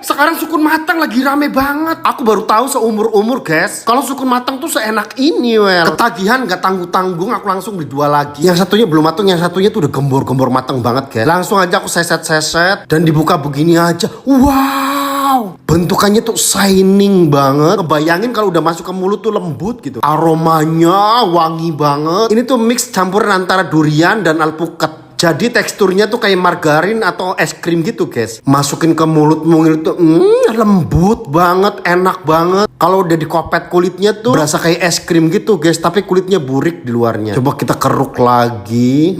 Sekarang sukun matang lagi rame banget. Aku baru tahu seumur-umur guys, kalau sukun matang tuh seenak ini well. Ketagihan gak tanggung-tanggung, aku langsung beli 2 lagi. Yang satunya belum matang, yang satunya tuh udah gembor-gembor matang banget guys. Langsung aja aku seset-seset dan dibuka begini aja. Wow, bentukannya tuh shining banget. Kebayangin kalau udah masuk ke mulut tuh lembut gitu. Aromanya wangi banget. Ini tuh mix campuran antara durian dan alpukat. Jadi teksturnya tuh kayak margarin atau es krim gitu guys. Masukin ke mulutmu itu lembut banget, enak banget. Kalau udah dikopet kulitnya tuh berasa kayak es krim gitu guys, tapi kulitnya burik di luarnya. Coba kita keruk lagi.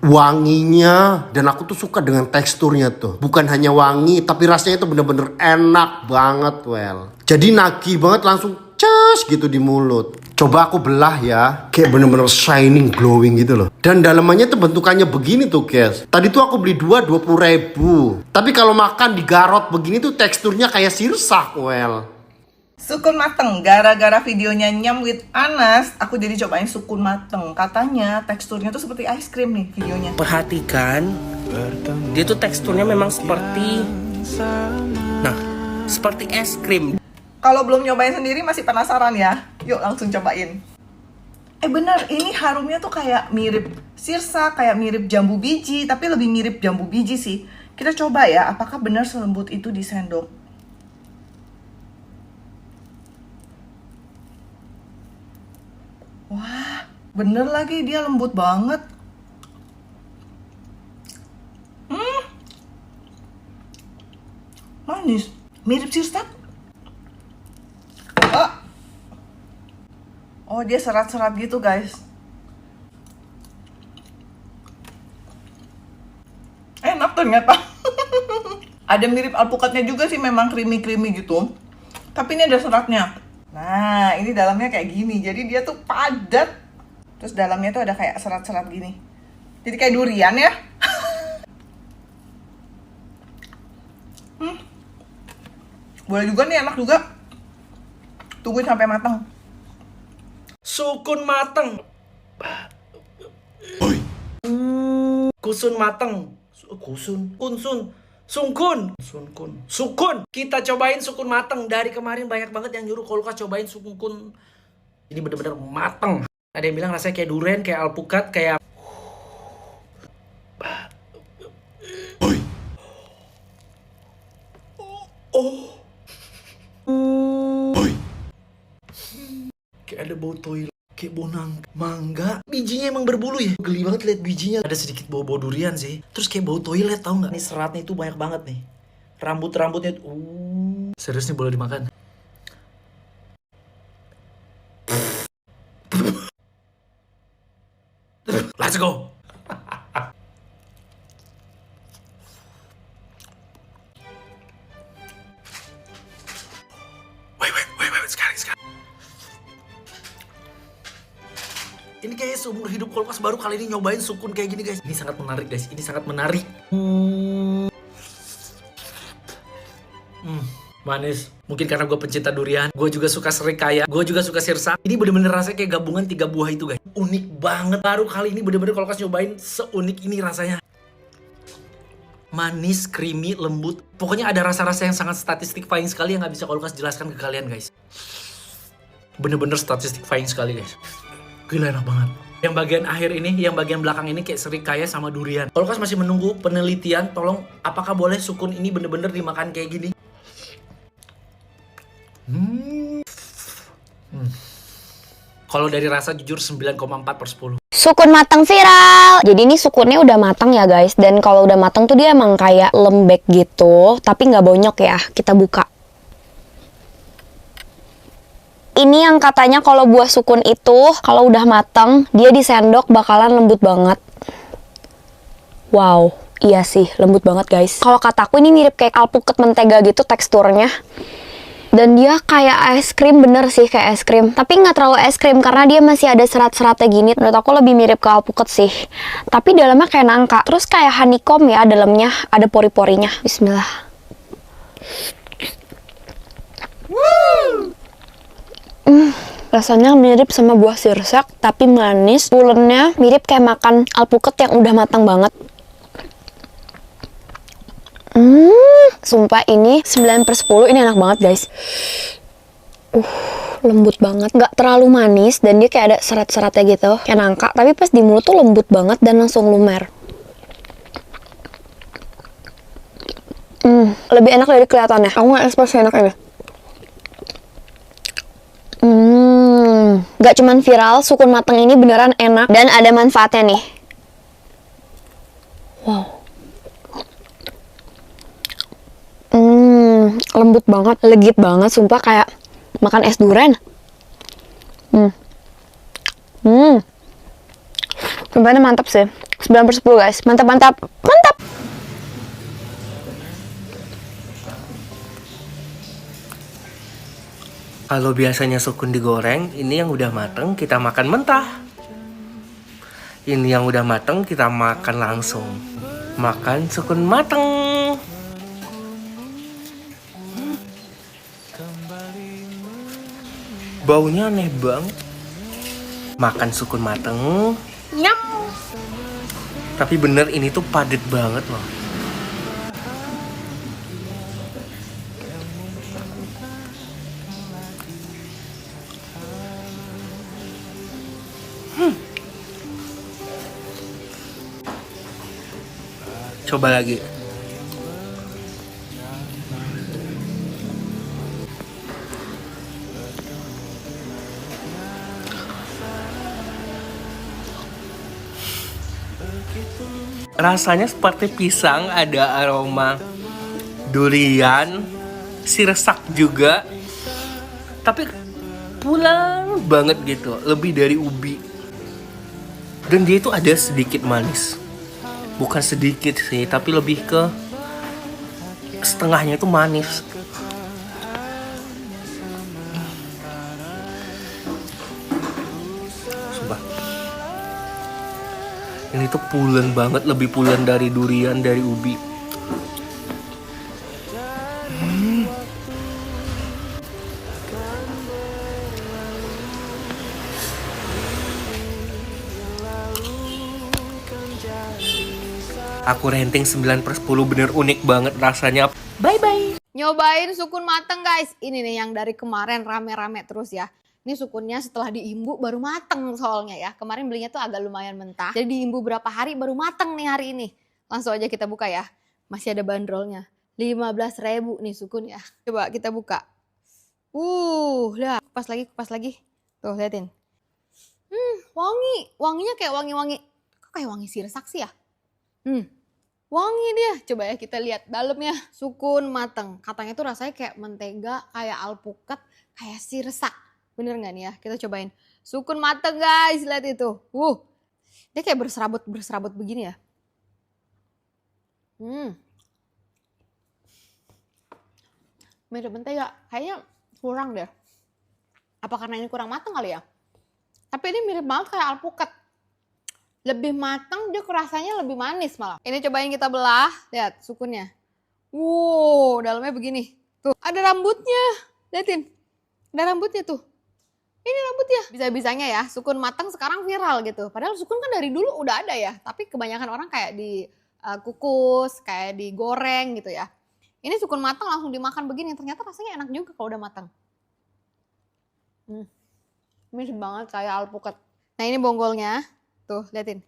Wanginya, dan aku tuh suka dengan teksturnya tuh. Bukan hanya wangi, tapi rasanya tuh bener-bener enak banget well. Jadi nagih banget, langsung cas gitu di mulut. Coba aku belah ya, kayak bener-bener shining, glowing gitu loh. Dan dalamannya tuh bentukannya begini tuh guys. Tadi tuh aku beli 2 20.000. Tapi kalau makan di garot begini tuh teksturnya kayak sirsak well. Sukun mateng, gara-gara videonya Nyam with Anas, aku jadi cobain sukun mateng. Katanya teksturnya tuh seperti es krim nih videonya. Perhatikan, dia tuh teksturnya memang seperti, nah, seperti es krim. Kalau belum nyobain sendiri masih penasaran ya? Yuk langsung cobain. Bener, ini harumnya tuh kayak mirip sirsa, kayak mirip jambu biji, tapi lebih mirip jambu biji sih. Kita coba ya, apakah benar selembut itu di sendok? Wah, bener lagi, dia lembut banget. Manis, mirip sirsa. Oh, dia serat-serat gitu guys. Enak ternyata. Ada mirip alpukatnya juga sih, memang creamy-creamy gitu. Tapi ini ada seratnya. Nah, ini dalamnya kayak gini. Jadi dia tuh padat. Terus dalamnya tuh ada kayak serat-serat gini. Jadi kayak durian ya. Boleh juga nih, enak juga. Tungguin sampai matang. Sukun mateng. Kusun mateng. Sukun. Kita cobain sukun mateng. Dari kemarin banyak banget yang nyuruh kalau cobain sukun. Ini bener-bener mateng. Ada yang bilang rasanya kayak durian, kayak alpukat, kayak kayak ada bau toilet, kayak bau mangga. Bijinya emang berbulu ya. Geli banget liat bijinya. Ada sedikit bau-bau durian sih. Terus kayak bau toilet, tau nggak? Ini seratnya itu banyak banget nih. Rambut-rambutnya serius nih, boleh dimakan. Let's go. Wait, sekali. Ini kayaknya seumur hidup Kulkas baru kali ini nyobain sukun kayak gini guys. Ini sangat menarik guys, ini sangat menarik. Manis. Mungkin karena gue pencinta durian, gue juga suka serikaya, gue juga suka sirsa. Ini bener-bener rasanya kayak gabungan 3 buah itu guys. Unik banget. Baru kali ini bener-bener Kulkas nyobain seunik ini rasanya. Manis, creamy, lembut. Pokoknya ada rasa-rasa yang sangat statistifying sekali yang gak bisa Kulkas jelaskan ke kalian guys. Bener-bener statistifying sekali guys. Gila, enak banget. Yang bagian akhir ini, yang bagian belakang ini kayak serikaya sama durian. Kulkas masih menunggu penelitian. Tolong, apakah boleh sukun ini bener-bener dimakan kayak gini? Kalau dari rasa jujur 9,4/10. Sukun matang viral. Jadi ini sukunnya udah matang ya guys. Dan kalau udah matang tuh dia emang kayak lembek gitu, tapi nggak bonyok ya. Kita buka. Ini yang katanya kalau buah sukun itu kalau udah matang dia di sendok bakalan lembut banget. Wow, iya sih lembut banget guys. Kalau kataku ini mirip kayak alpukat mentega gitu teksturnya. Dan dia kayak es krim, bener sih kayak es krim. Tapi nggak terlalu es krim karena dia masih ada serat-seratnya gini. Menurut aku lebih mirip ke alpukat sih. Tapi dalamnya kayak nangka. Terus kayak honeycomb ya, dalamnya ada pori-porinya. Bismillah. Rasanya mirip sama buah sirsak, tapi manis. Pulennya mirip kayak makan alpukat yang udah matang banget. Sumpah ini 9/10, ini enak banget guys. Lembut banget, nggak terlalu manis dan dia kayak ada serat-seratnya gitu, kayak nangka. Tapi pas di mulut tuh lembut banget dan langsung lumer. Lebih enak dari kelihatannya. Aku nggak expect enak ini. Nggak cuman viral, sukun mateng ini beneran enak dan ada manfaatnya nih. Wow. Lembut banget, legit banget, sumpah kayak makan es durian. Sumpah ini mantap sih. 9/10 guys, mantap. Kalau biasanya sukun digoreng, ini yang udah mateng kita makan mentah. Ini yang udah mateng kita makan langsung. Makan sukun mateng. Baunya aneh banget. Makan sukun mateng. Nyam. Tapi bener ini tuh padet banget loh. Coba lagi. Rasanya seperti pisang, ada aroma durian, sirsak juga. Tapi pulang banget gitu, lebih dari ubi. Dan dia itu ada sedikit manis. Bukan sedikit sih, tapi lebih ke setengahnya itu manis. Sumpah. Ini tuh pulen banget, lebih pulen dari durian, dari ubi. Aku rating 9/10, bener unik banget rasanya. Bye-bye. Nyobain sukun mateng guys. Ini nih yang dari kemarin rame-rame terus ya. Ini sukunnya setelah diimbu baru mateng soalnya ya. Kemarin belinya tuh agak lumayan mentah. Jadi diimbu berapa hari baru mateng nih hari ini. Langsung aja kita buka ya. Masih ada bandrolnya. 15.000 nih sukun ya. Coba kita buka. Lihat. Kupas lagi. Tuh liatin. Wangi. Wanginya kayak wangi-wangi. Kok kayak wangi sirsak sih ya? Wangi dia. Coba ya kita lihat dalamnya. Sukun mateng. Katanya tuh rasanya kayak mentega, kayak alpukat, kayak sirsak. Bener nggak nih ya? Kita cobain. Sukun mateng guys, lihat itu. Dia kayak berserabut begini ya. Mirip mentega. Kayaknya kurang deh. Apa karena ini kurang mateng kali ya? Tapi ini mirip banget kayak alpukat. Lebih matang, dia rasanya lebih manis malah. Ini cobain kita belah, lihat sukunnya. Dalamnya begini. Tuh, ada rambutnya. Liatin, ada rambutnya tuh. Ini rambutnya. Bisa-bisanya ya, sukun matang sekarang viral gitu. Padahal sukun kan dari dulu udah ada ya. Tapi kebanyakan orang kayak dikukus, kayak digoreng gitu ya. Ini sukun matang langsung dimakan begini. Ternyata rasanya enak juga kalau udah matang. Mirip banget kayak alpukat. Nah ini bonggolnya. Tuh, liatin.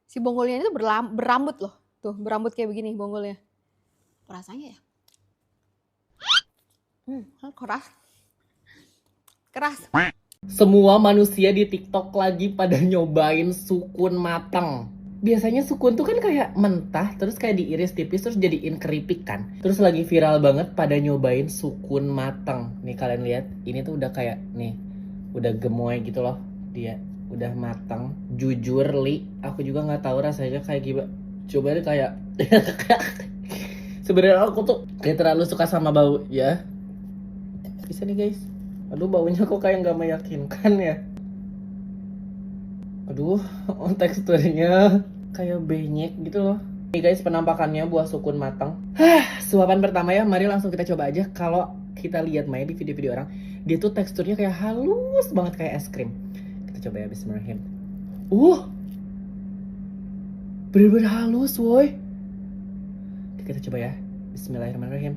Si bonggolnya itu berambut loh. Tuh, berambut kayak begini bonggolnya. Rasanya ya. Keras. Semua manusia di TikTok lagi pada nyobain sukun matang. Biasanya sukun tuh kan kayak mentah, terus kayak diiris tipis, terus jadiin keripik kan. Terus lagi viral banget pada nyobain sukun matang. Nih kalian lihat, ini tuh udah kayak, nih, udah gemoy gitu loh dia. Udah matang, jujur Li, aku juga nggak tahu rasanya kayak gimana. Coba deh kayak, sebenarnya aku tuh kayak terlalu suka sama bau ya. Bisa nih guys, aduh baunya kok kayak nggak meyakinkan ya. Aduh, teksturnya kayak benyek gitu loh. Nih guys, penampakannya buah sukun matang. Suapan pertama ya, mari langsung kita coba aja. Kalau kita lihat main di video-video orang, dia tuh teksturnya kayak halus banget kayak es krim. Coba ya, bismillahirrahmanirrahim. Bener-bener halus woi. Kita coba ya. Bismillahirrahmanirrahim.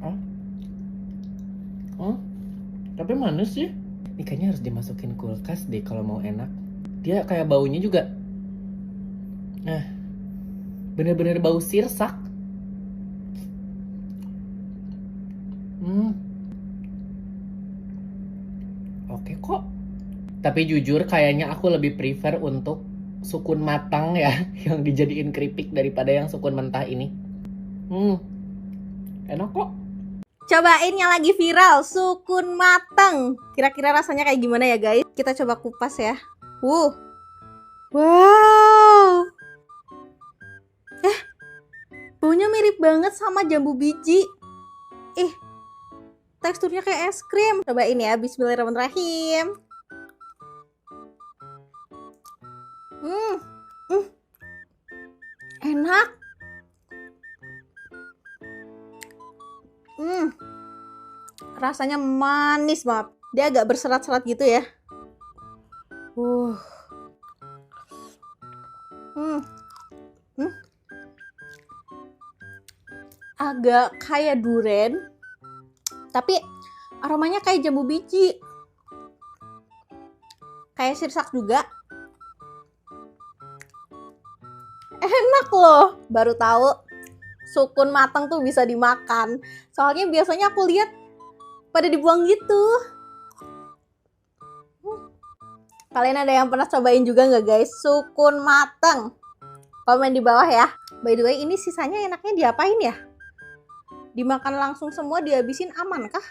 Oh, oh, tapi manis sih. Ini kayaknya harus dimasukin kulkas deh kalau mau enak. Dia kayak baunya juga, nah, bener-bener bau sirsak. Oke kok. Tapi jujur kayaknya aku lebih prefer untuk sukun matang ya, yang dijadiin keripik daripada yang sukun mentah ini. Enak kok. Cobain yang lagi viral, sukun mateng. Kira-kira rasanya kayak gimana ya guys? Kita coba kupas ya. Wow. Baunya mirip banget sama jambu biji. Teksturnya kayak es krim. Cobain ya, bismillahirrahmanirrahim. Enak. Rasanya manis banget. Dia agak berserat-serat gitu ya. Agak kayak duren, tapi aromanya kayak jambu biji. Kayak sirsak juga. Enak loh. Baru tahu sukun matang tuh bisa dimakan. Soalnya biasanya aku lihat pada dibuang gitu. Kalian ada yang pernah cobain juga nggak guys? Sukun matang. Komen di bawah ya. By the way, ini sisanya enaknya diapain ya? Dimakan langsung semua, dihabisin aman kah?